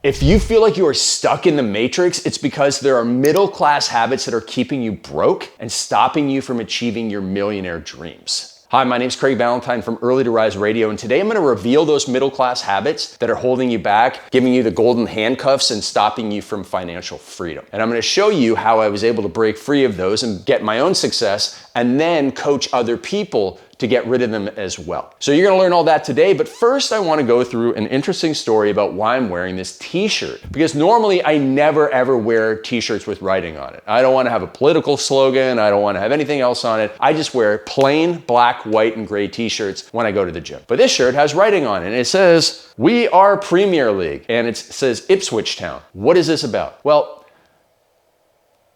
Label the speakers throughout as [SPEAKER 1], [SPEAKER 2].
[SPEAKER 1] If you feel like you are stuck in the matrix, it's because there are middle-class habits that are keeping you broke and stopping you from achieving your millionaire dreams. Hi, my name is Craig Ballantyne from Early to Rise Radio, and today I'm going to reveal those middle-class habits that are holding you back, giving you the golden handcuffs, and stopping you from financial freedom. And I'm going to show you how I was able to break free of those and get my own success, and then coach other people to get rid of them as well. So you're gonna learn all that today, but first I wanna go through an interesting story about why I'm wearing this t-shirt. Because normally I never ever wear t-shirts with writing on it. I don't wanna have a political slogan, I don't wanna have anything else on it. I just wear plain black, white, and gray t-shirts when I go to the gym. But this shirt has writing on it, and it says, "We are Premier League," and it says Ipswich Town. What is this about? Well,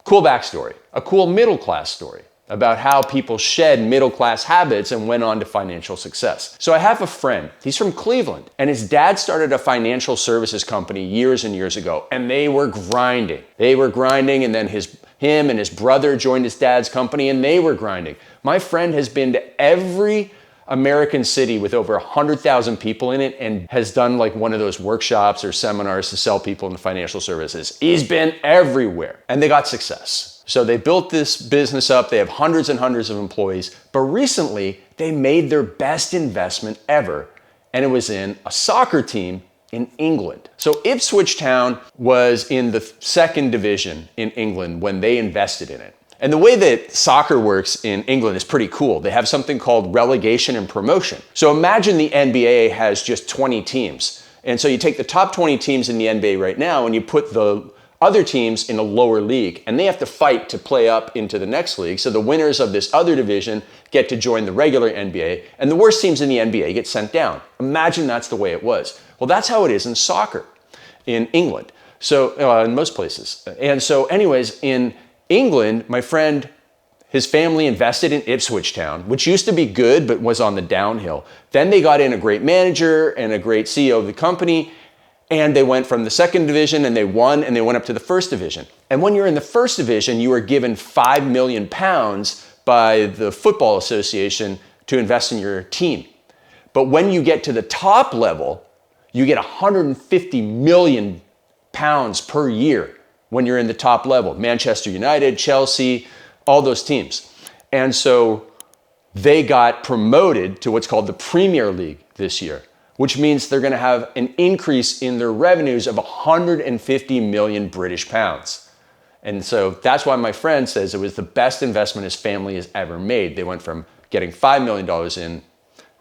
[SPEAKER 1] cool backstory, a cool middle class story about how people shed middle-class habits and went on to financial success. So I have a friend, he's from Cleveland, and his dad started a financial services company years and years ago, and they were grinding. They were grinding, and then him and his brother joined his dad's company, and they were grinding. My friend has been to every American city with over 100,000 people in it and has done like one of those workshops or seminars to sell people into financial services. He's been everywhere, and they got success. So they built this business up, they have hundreds and hundreds of employees, but recently they made their best investment ever, and it was in a soccer team in England. So Ipswich Town was in the second division in England when they invested in it. And the way that soccer works in England is pretty cool. They have something called relegation and promotion. So imagine the NBA has just 20 teams. And so you take the top 20 teams in the NBA right now and you put the other teams in a lower league, and they have to fight to play up into the next league. So the winners of this other division get to join the regular NBA, and the worst teams in the NBA get sent down. Imagine that's the way it was. Well, that's how it is in soccer in England. So in most places. And so anyways, in England, my friend, his family invested in Ipswich Town, which used to be good, but was on the downhill. Then they got in a great manager and a great CEO of the company, and they went from the second division and they won, and they went up to the first division. And when you're in the first division, you are given £5 million by the Football Association to invest in your team. But when you get to the top level, you get £150 million per year when you're in the top level. Manchester United, Chelsea, all those teams. And so they got promoted to what's called the Premier League this year, which means they're going to have an increase in their revenues of 150 million British pounds. And so that's why my friend says it was the best investment his family has ever made. They went from getting $5 million in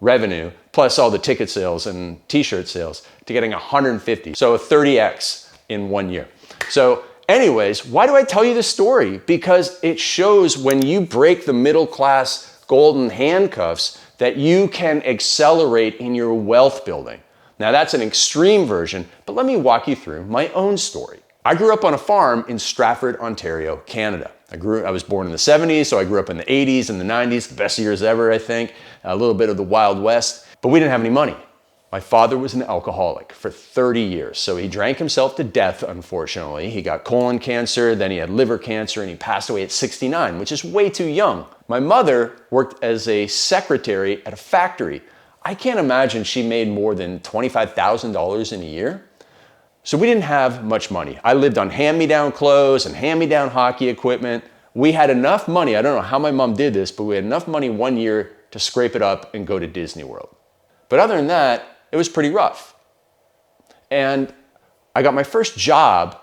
[SPEAKER 1] revenue, plus all the ticket sales and t-shirt sales, to getting 150. So a 30x in 1 year. So anyways, why do I tell you this story? Because it shows when you break the middle class golden handcuffs that you can accelerate in your wealth building. Now that's an extreme version, but let me walk you through my own story. I grew up on a farm in Stratford, Ontario, Canada. I was born in the 70s, so I grew up in the 80s and the 90s, the best years ever, I think. A little bit of the Wild West, but we didn't have any money. My father was an alcoholic for 30 years, so he drank himself to death, unfortunately. He got colon cancer, then he had liver cancer, and he passed away at 69, which is way too young. My mother worked as a secretary at a factory. I can't imagine she made more than $25,000 in a year. So we didn't have much money. I lived on hand-me-down clothes and hand-me-down hockey equipment. We had enough money, I don't know how my mom did this, but we had enough money 1 year to scrape it up and go to Disney World. But other than that, it was pretty rough. And I got my first job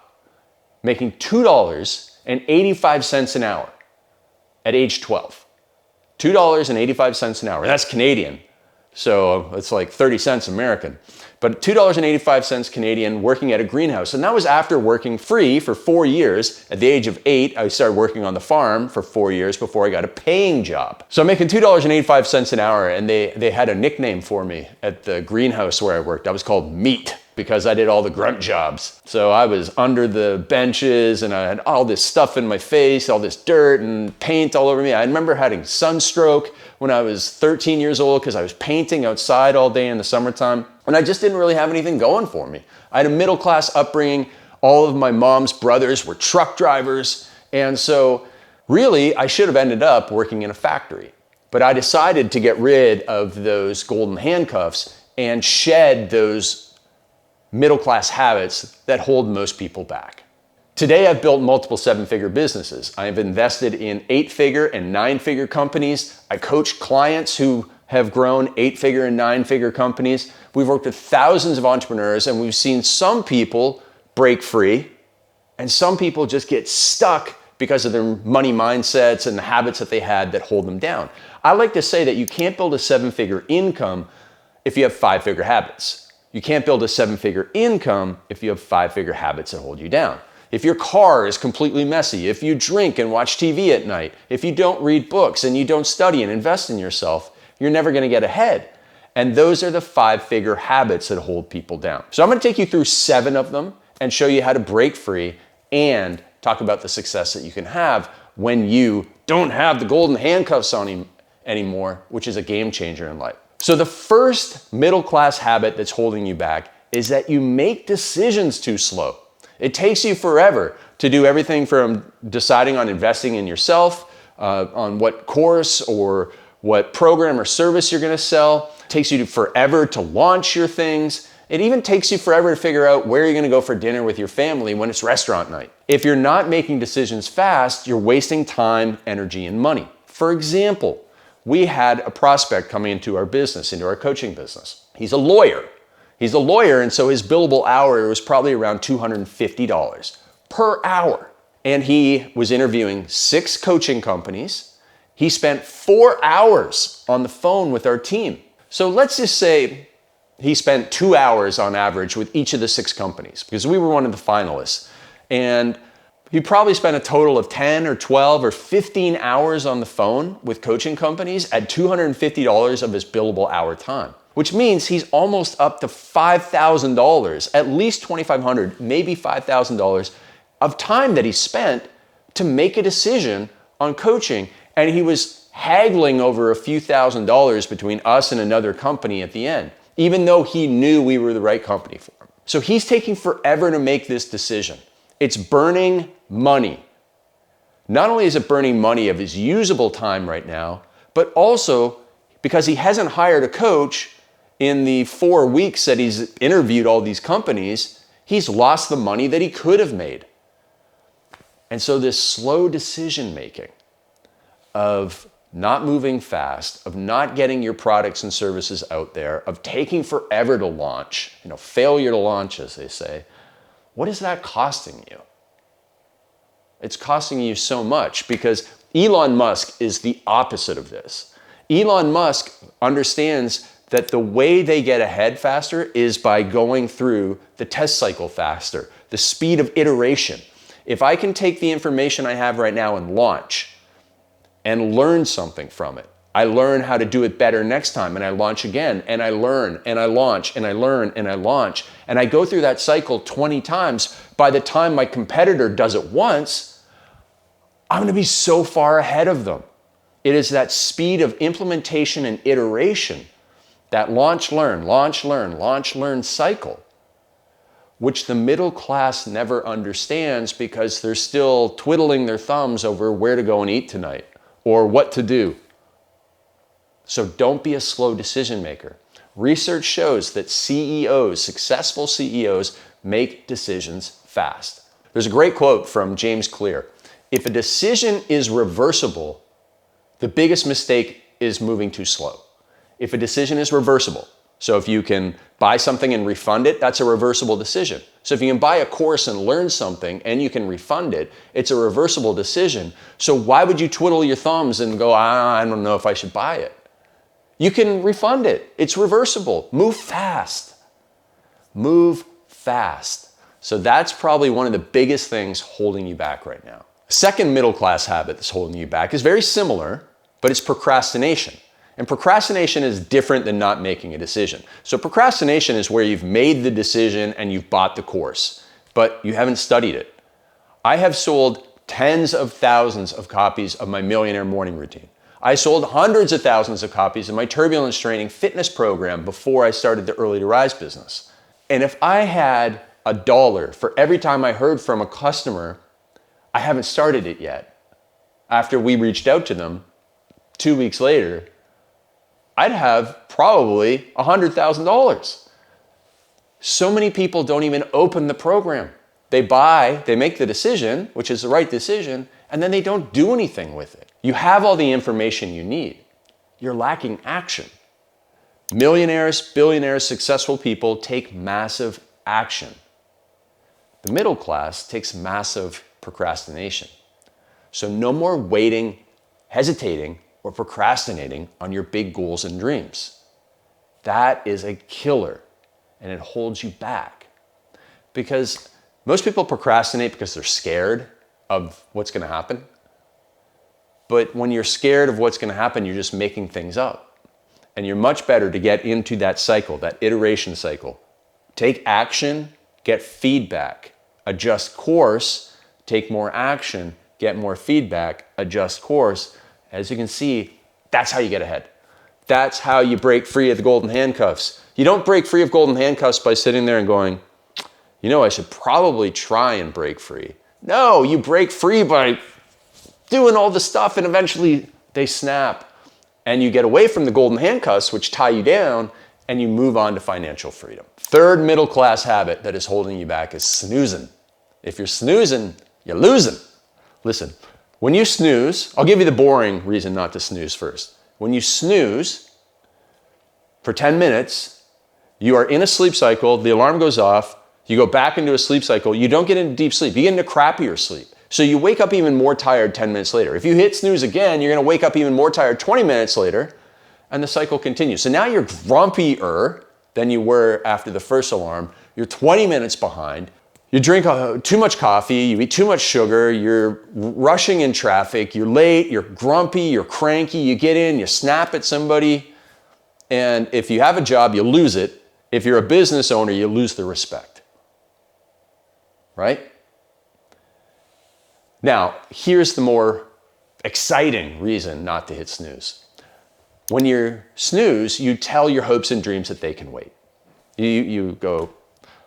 [SPEAKER 1] making $2.85 an hour at age 12. $2.85 an hour. That's Canadian. So it's like 30 cents American. But $2.85 Canadian working at a greenhouse. And that was after working free for 4 years. At the age of 8, I started working on the farm for 4 years before I got a paying job. So I'm making $2.85 an hour, and they had a nickname for me at the greenhouse where I worked. I was called Meat because I did all the grunt jobs. So I was under the benches and I had all this stuff in my face, all this dirt and paint all over me. I remember having sunstroke when I was 13 years old because I was painting outside all day in the summertime. And I just didn't really have anything going for me. I had a middle class upbringing. All of my mom's brothers were truck drivers. And so really, I should have ended up working in a factory. But I decided to get rid of those golden handcuffs and shed those middle-class habits that hold most people back. Today, I've built multiple seven-figure businesses. I have invested in eight-figure and nine-figure companies. I coach clients who have grown eight-figure and nine-figure companies. We've worked with thousands of entrepreneurs, and we've seen some people break free, and some people just get stuck because of their money mindsets and the habits that they had that hold them down. I like to say that you can't build a seven-figure income if you have five-figure habits. You can't build a seven-figure income if you have five-figure habits that hold you down. If your car is completely messy, if you drink and watch TV at night, if you don't read books and you don't study and invest in yourself, you're never going to get ahead. And those are the five-figure habits that hold people down. So I'm going to take you through 7 of them and show you how to break free and talk about the success that you can have when you don't have the golden handcuffs on him anymore, which is a game changer in life. So the first middle-class habit that's holding you back is that you make decisions too slow. It takes you forever to do everything from deciding on investing in yourself, on what course or what program or service you're going to sell. It takes you forever to launch your things. It even takes you forever to figure out where you're going to go for dinner with your family when it's restaurant night. If you're not making decisions fast, you're wasting time, energy, and money. For example, we had a prospect coming into our business, into our coaching business. He's a lawyer. And so his billable hour was probably around $250 per hour. And he was interviewing 6 coaching companies. He spent 4 hours on the phone with our team. So let's just say he spent 2 hours on average with each of the 6 companies because we were one of the finalists. And he probably spent a total of 10 or 12 or 15 hours on the phone with coaching companies at $250 of his billable hour time, which means he's almost up to $5,000, at least $2,500, maybe $5,000 of time that he spent to make a decision on coaching. And he was haggling over a few $1,000s between us and another company at the end, even though he knew we were the right company for him. So he's taking forever to make this decision. It's burning money. Not only is it burning money of his usable time right now, but also because he hasn't hired a coach in the 4 weeks that he's interviewed all these companies, he's lost the money that he could have made. And so this slow decision making of not moving fast, of not getting your products and services out there, of taking forever to launch, failure to launch, as they say, what is that costing you? It's costing you so much because Elon Musk is the opposite of this. Elon Musk understands that the way they get ahead faster is by going through the test cycle faster, the speed of iteration. If I can take the information I have right now and launch and learn something from it, I learn how to do it better next time, and I launch again, and I learn, and I launch, and I learn, and I launch, and I go through that cycle 20 times. By the time my competitor does it once, I'm going to be so far ahead of them. It is that speed of implementation and iteration, that launch, learn, launch, learn, launch, learn cycle, which the middle class never understands because they're still twiddling their thumbs over where to go and eat tonight or what to do. So don't be a slow decision maker. Research shows that CEOs, successful CEOs, make decisions fast. There's a great quote from James Clear. If a decision is reversible, the biggest mistake is moving too slow. If a decision is reversible, so if you can buy something and refund it, that's a reversible decision. So if you can buy a course and learn something and you can refund it, it's a reversible decision. So why would you twiddle your thumbs and go, I don't know if I should buy it? You can refund it. It's reversible. Move fast. Move fast. So that's probably one of the biggest things holding you back right now. Second middle class habit that's holding you back is very similar, but it's procrastination. And procrastination is different than not making a decision. So procrastination is where you've made the decision and you've bought the course, but you haven't studied it. I have sold tens of thousands of copies of my Millionaire Morning Routine. I sold hundreds of thousands of copies of my Turbulence Training fitness program before I started the Early to Rise business. And if I had $1 for every time I heard from a customer, I haven't started it yet. After we reached out to them 2 weeks later, I'd have probably $100,000. So many people don't even open the program. They buy, they make the decision, which is the right decision, and then they don't do anything with it. You have all the information you need. You're lacking action. Millionaires, billionaires, successful people take massive action. The middle class takes massive procrastination. So no more waiting, hesitating, or procrastinating on your big goals and dreams. That is a killer, and it holds you back. Because most people procrastinate because they're scared of what's going to happen. But when you're scared of what's going to happen, you're just making things up. And you're much better to get into that cycle, that iteration cycle. Take action, get feedback, adjust course, take more action, get more feedback, adjust course. As you can see, that's how you get ahead. That's how you break free of the golden handcuffs. You don't break free of golden handcuffs by sitting there and going, you know, I should probably try and break free. No, you break free by doing all the stuff, and eventually they snap. And you get away from the golden handcuffs, which tie you down, and you move on to financial freedom. Third middle class habit that is holding you back is snoozing. If you're snoozing, you're losing. Listen, when you snooze, I'll give you the boring reason not to snooze first. When you snooze for 10 minutes, you are in a sleep cycle, the alarm goes off, you go back into a sleep cycle, you don't get into deep sleep, you get into crappier sleep. So you wake up even more tired 10 minutes later. If you hit snooze again, you're gonna wake up even more tired 20 minutes later, and the cycle continues. So now you're grumpier than you were after the first alarm. You're 20 minutes behind. You drink too much coffee, you eat too much sugar, you're rushing in traffic, you're late, you're grumpy, you're cranky, you get in, you snap at somebody, and if you have a job, you lose it. If you're a business owner, you lose the respect, right? Now, here's the more exciting reason not to hit snooze. When you snooze, you tell your hopes and dreams that they can wait. You go,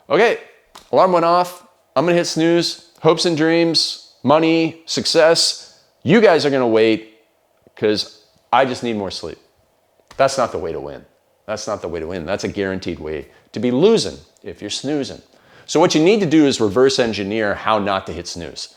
[SPEAKER 1] okay, alarm went off, I'm gonna hit snooze, hopes and dreams, money, success, you guys are gonna wait because I just need more sleep. That's not the way to win. That's not the way to win. That's a guaranteed way to be losing if you're snoozing. So what you need to do is reverse engineer how not to hit snooze.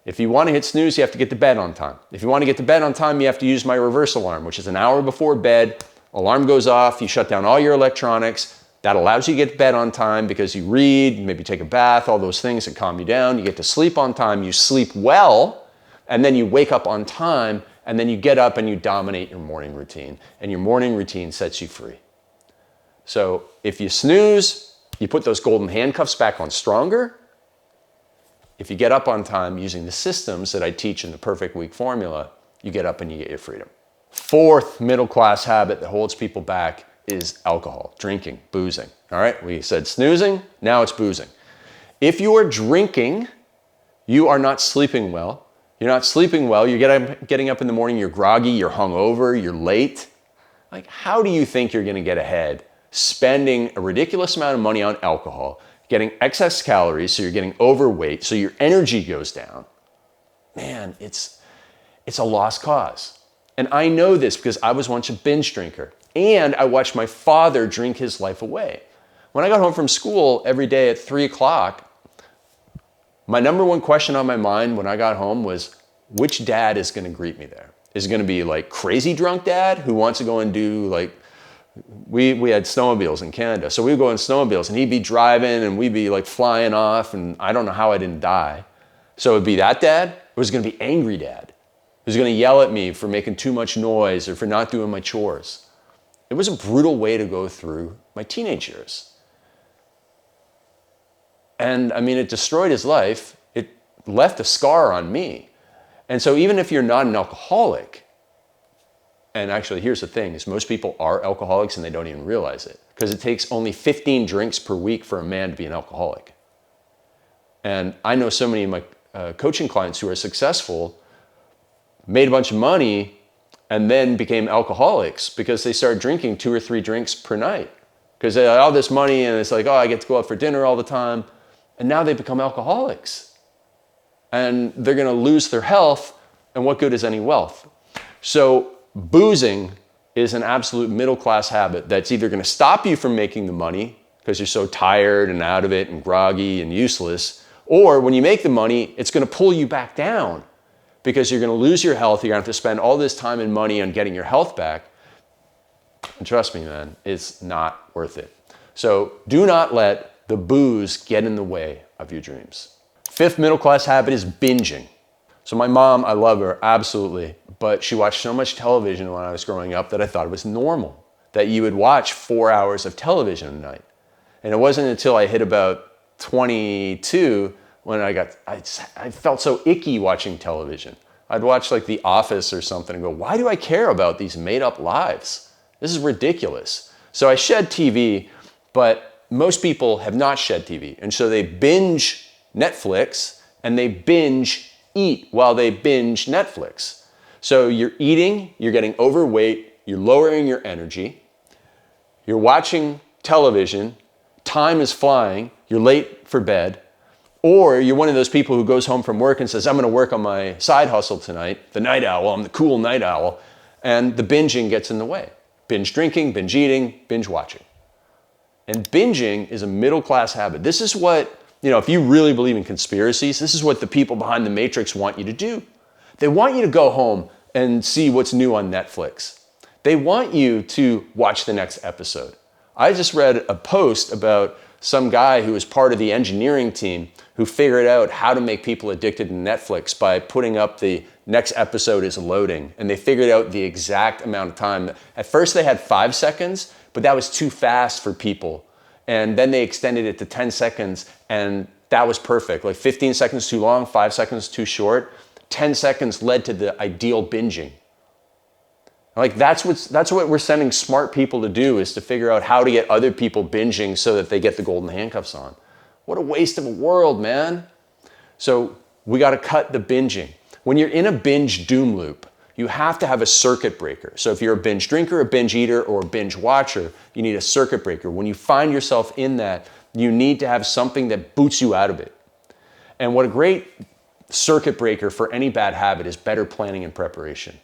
[SPEAKER 1] If you want to hit snooze, you have to get to bed on time. If you want to get to bed on time, you have to use my reverse alarm, which is an hour before bed. Alarm goes off, you shut down all your electronics. That allows you to get to bed on time because you read, maybe take a bath, all those things that calm you down. You get to sleep on time, you sleep well, and then you wake up on time, and then you get up and you dominate your morning routine. And your morning routine sets you free. So if you snooze, you put those golden handcuffs back on stronger. If you get up on time using the systems that I teach in the Perfect Week formula, you get up and you get your freedom. Fourth middle class habit that holds people back is alcohol, drinking, boozing. All right, we said snoozing, now it's boozing. If you are drinking, you are not sleeping well. You're not sleeping well, you're getting up in the morning, you're groggy, you're hungover, you're late. Like, how do you think you're gonna get ahead spending a ridiculous amount of money on alcohol, getting excess calories, so you're getting overweight, so your energy goes down? Man, it's a lost cause. And I know this because I was once a binge drinker, and I watched my father drink his life away. When I got home from school every day at 3 o'clock, my number one question on my mind when I got home was, which dad is gonna greet me there? Is it gonna be like crazy drunk dad who wants to go and do like, we had snowmobiles in Canada, so we'd go in snowmobiles and he'd be driving and we'd be like flying off, and I don't know how I didn't die. So it'd be that dad, or it was gonna be angry dad who's gonna yell at me for making too much noise or for not doing my chores. It was a brutal way to go through my teenage years. And I mean, it destroyed his life. It left a scar on me. And so even if you're not an alcoholic, and actually here's the thing, is most people are alcoholics and they don't even realize it, because it takes only 15 drinks per week for a man to be an alcoholic. And I know so many of my coaching clients who are successful, made a bunch of money, and then became alcoholics because they started drinking 2 or 3 drinks per night. Because they had all this money and it's like, oh, I get to go out for dinner all the time. And now they become alcoholics. And they're gonna lose their health, and what good is any wealth? So boozing is an absolute middle class habit that's either gonna stop you from making the money because you're so tired and out of it and groggy and useless. Or when you make the money, it's going to pull you back down because you're going to lose your health. You're going to have to spend all this time and money on getting your health back. And trust me, man, it's not worth it. So do not let the booze get in the way of your dreams. Fifth middle class habit is binging. So my mom, I love her, absolutely, but she watched so much television when I was growing up that I thought it was normal that you would watch 4 hours of television a night. And it wasn't until I hit about 22 when I felt so icky watching television. I'd watch like The Office or something and go, why do I care about these made up lives? This is ridiculous. So I shed TV, but most people have not shed TV. And so they binge Netflix and they binge eat while they binge Netflix. So you're eating, you're getting overweight, you're lowering your energy, you're watching television, time is flying, you're late for bed, or you're one of those people who goes home from work and says, I'm gonna work on my side hustle tonight, the night owl, I'm the cool night owl, and the binging gets in the way. Binge drinking, binge eating, binge watching. And binging is a middle class habit. This is what, if you really believe in conspiracies, this is what the people behind the Matrix want you to do. They want you to go home and see what's new on Netflix. They want you to watch the next episode. I just read a post about some guy who was part of the engineering team who figured out how to make people addicted to Netflix by putting up the next episode is loading. And they figured out the exact amount of time. At first they had 5 seconds, but that was too fast for people. And then they extended it to 10 seconds and that was perfect. Like 15 seconds too long, 5 seconds too short. 10 seconds led to the ideal binging. Like that's what we're sending smart people to do, is to figure out how to get other people binging so that they get the golden handcuffs on. What a waste of a world, man. So we got to cut the binging. When you're in a binge doom loop, you have to have a circuit breaker. So if you're a binge drinker, a binge eater, or a binge watcher, you need a circuit breaker. When you find yourself in that, you need to have something that boots you out of it. And what a great circuit breaker for any bad habit is better planning and preparation.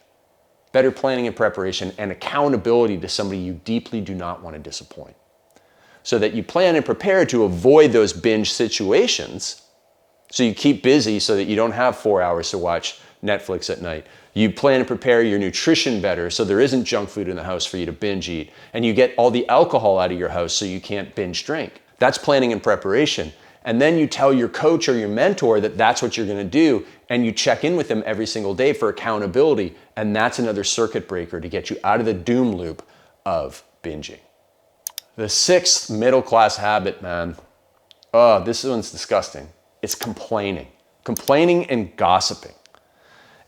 [SPEAKER 1] Better planning and preparation and accountability to somebody you deeply do not want to disappoint. So that you plan and prepare to avoid those binge situations. So you keep busy so that you don't have 4 hours to watch Netflix at night. You plan and prepare your nutrition better so there isn't junk food in the house for you to binge eat. And you get all the alcohol out of your house so you can't binge drink. That's planning and preparation. And then you tell your coach or your mentor that that's what you're going to do, and you check in with them every single day for accountability, and that's another circuit breaker to get you out of the doom loop of binging. The sixth middle class habit, man, this one's disgusting. It's complaining. Complaining and gossiping.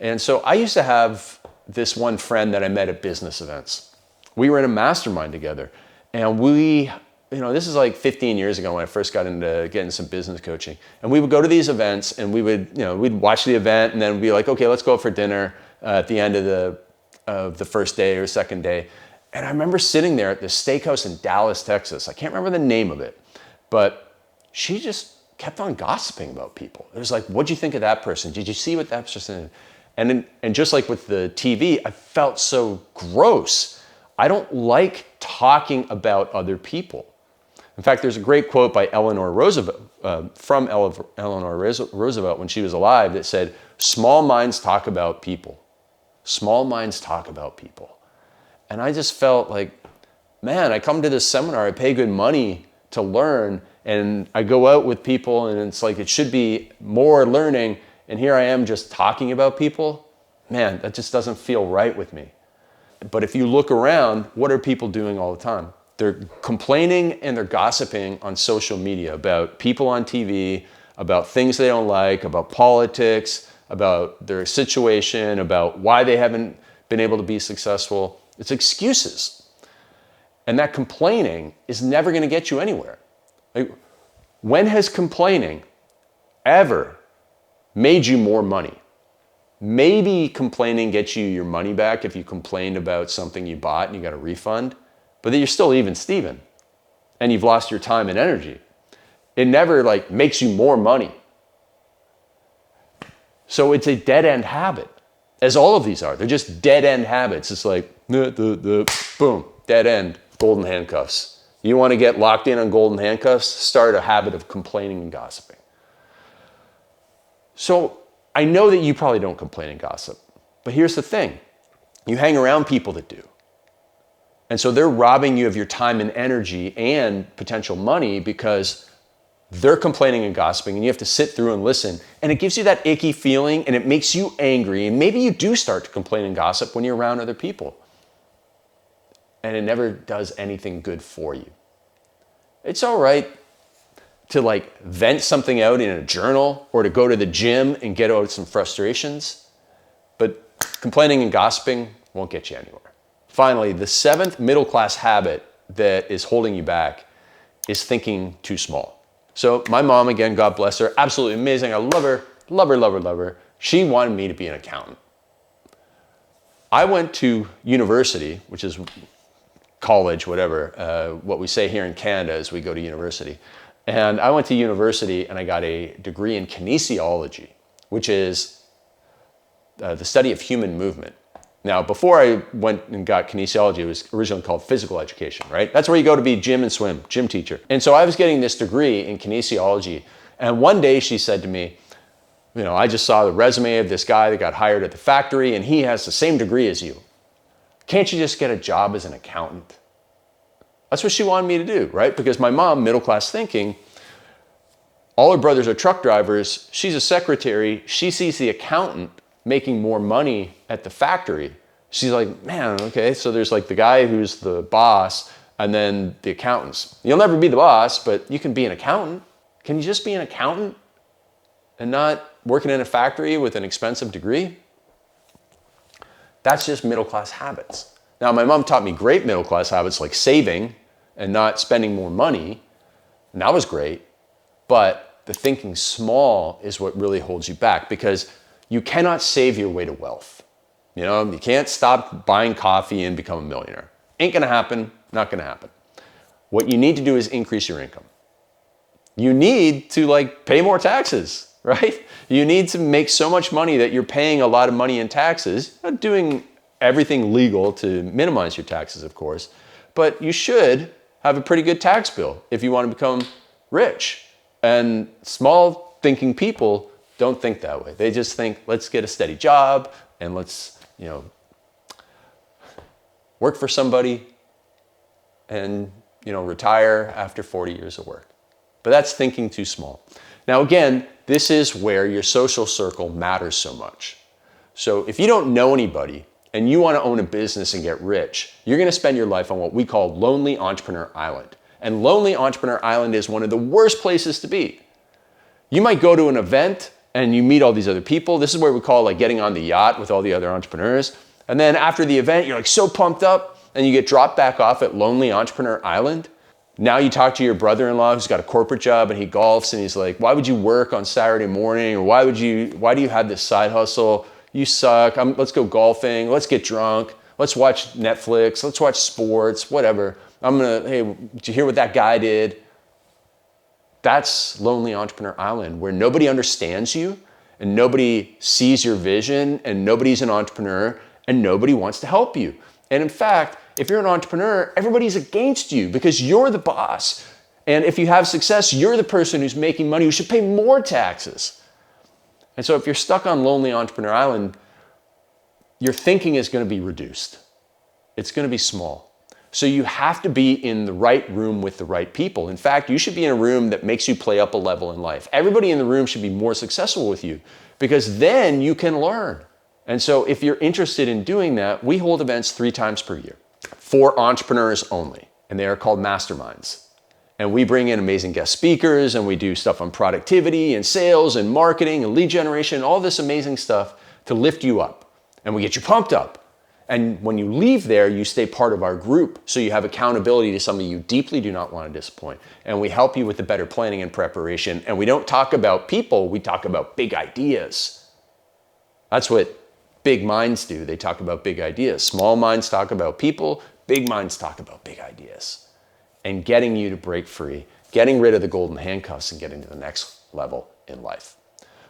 [SPEAKER 1] And so I used to have this one friend that I met at business events. We were in a mastermind together, and this is like 15 years ago when I first got into getting some business coaching. And we would go to these events and we'd watch the event and then we'd be like, okay, let's go out for dinner at the end of the first day or second day. And I remember sitting there at this steakhouse in Dallas, Texas. I can't remember the name of it, but she just kept on gossiping about people. It was like, what'd you think of that person? Did you see what that person did? And just like with the TV, I felt so gross. I don't like talking about other people. In fact, there's a great quote by Eleanor Roosevelt, from Eleanor Roosevelt when she was alive, that said, small minds talk about people. Small minds talk about people. And I just felt like, man, I come to this seminar, I pay good money to learn, and I go out with people and it's like it should be more learning, and here I am just talking about people. Man, that just doesn't feel right with me. But if you look around, what are people doing all the time? They're complaining and they're gossiping on social media about people on TV, about things they don't like, about politics, about their situation, about why they haven't been able to be successful. It's excuses. And that complaining is never going to get you anywhere. Like, when has complaining ever made you more money? Maybe complaining gets you your money back if you complained about something you bought and you got a refund, but then you're still even Steven and you've lost your time and energy. It never makes you more money. So it's a dead-end habit, as all of these are. They're just dead-end habits. It's like, boom, dead end, golden handcuffs. You want to get locked in on golden handcuffs? Start a habit of complaining and gossiping. So I know that you probably don't complain and gossip, but here's the thing. You hang around people that do. And so they're robbing you of your time and energy and potential money because they're complaining and gossiping, and you have to sit through and listen. And it gives you that icky feeling, and it makes you angry. And maybe you do start to complain and gossip when you're around other people. And it never does anything good for you. It's all right to vent something out in a journal or to go to the gym and get out some frustrations. But complaining and gossiping won't get you anywhere. Finally, the 7th middle class habit that is holding you back is thinking too small. So my mom, again, God bless her, absolutely amazing. I love her, love her, love her, love her. She wanted me to be an accountant. I went to university, which is college, whatever, what we say here in Canada is we go to university. And I went to university and I got a degree in kinesiology, which is the study of human movement. Now, before I went and got kinesiology, it was originally called physical education, right? That's where you go to be gym and swim, gym teacher. And so I was getting this degree in kinesiology. And one day she said to me, I just saw the resume of this guy that got hired at the factory and he has the same degree as you. Can't you just get a job as an accountant? That's what she wanted me to do, right? Because my mom, middle class thinking, all her brothers are truck drivers. She's a secretary. She sees the accountant making more money at the factory. She's like, man, okay, so there's the guy who's the boss and then the accountants. You'll never be the boss, but you can be an accountant. Can you just be an accountant and not working in a factory with an expensive degree? That's just middle class habits. Now, my mom taught me great middle class habits like saving and not spending more money, and that was great, but the thinking small is what really holds you back because you cannot save your way to wealth. You can't stop buying coffee and become a millionaire. Ain't gonna happen, not gonna happen. What you need to do is increase your income. You need to pay more taxes, right? You need to make so much money that you're paying a lot of money in taxes, not doing everything legal to minimize your taxes, of course, but you should have a pretty good tax bill if you want to become rich. And small thinking people don't think that way. They just think, let's get a steady job and let's, work for somebody and, retire after 40 years of work. But that's thinking too small. Now, again, this is where your social circle matters so much. So if you don't know anybody and you want to own a business and get rich, you're going to spend your life on what we call Lonely Entrepreneur Island. And Lonely Entrepreneur Island is one of the worst places to be. You might go to an event and you meet all these other people. This is where we call getting on the yacht with all the other entrepreneurs. And then after the event, you're so pumped up and you get dropped back off at Lonely Entrepreneur Island. Now you talk to your brother-in-law who's got a corporate job and he golfs and he's like, why would you work on Saturday morning? Or why do you have this side hustle? You suck. Let's go golfing. Let's get drunk. Let's watch Netflix. Let's watch sports, whatever. Hey, did you hear what that guy did? That's Lonely Entrepreneur Island, where nobody understands you and nobody sees your vision and nobody's an entrepreneur and nobody wants to help you. And in fact, if you're an entrepreneur, everybody's against you because you're the boss. And if you have success, you're the person who's making money who should pay more taxes. And so if you're stuck on Lonely Entrepreneur Island, your thinking is going to be reduced. It's going to be small. So you have to be in the right room with the right people. In fact, you should be in a room that makes you play up a level in life. Everybody in the room should be more successful with you because then you can learn. And so if you're interested in doing that, we hold events 3 times per year for entrepreneurs only, and they are called masterminds. And we bring in amazing guest speakers and we do stuff on productivity and sales and marketing and lead generation, all this amazing stuff to lift you up. And we get you pumped up. And when you leave there, you stay part of our group. So you have accountability to somebody you deeply do not want to disappoint. And we help you with the better planning and preparation. And we don't talk about people, we talk about big ideas. That's what big minds do. They talk about big ideas. Small minds talk about people, big minds talk about big ideas. And getting you to break free, getting rid of the golden handcuffs and getting to the next level in life.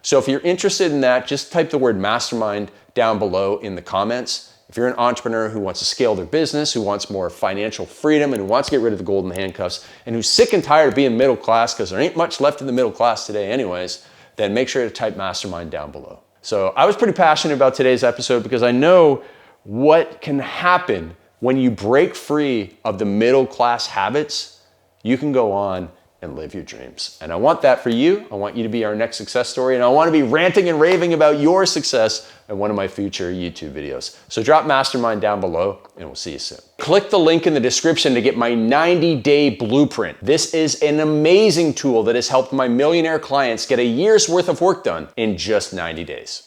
[SPEAKER 1] So if you're interested in that, just type the word mastermind down below in the comments. If you're an entrepreneur who wants to scale their business, who wants more financial freedom, and who wants to get rid of the golden handcuffs, and who's sick and tired of being middle class because there ain't much left in the middle class today anyways, then make sure to type mastermind down below. So I was pretty passionate about today's episode because I know what can happen when you break free of the middle class habits. You can go on and live your dreams. And I want that for you. I want you to be our next success story, and I want to be ranting and raving about your success in one of my future YouTube videos. So drop mastermind down below, and we'll see you soon. Click the link in the description to get my 90-day blueprint. This is an amazing tool that has helped my millionaire clients get a year's worth of work done in just 90 days.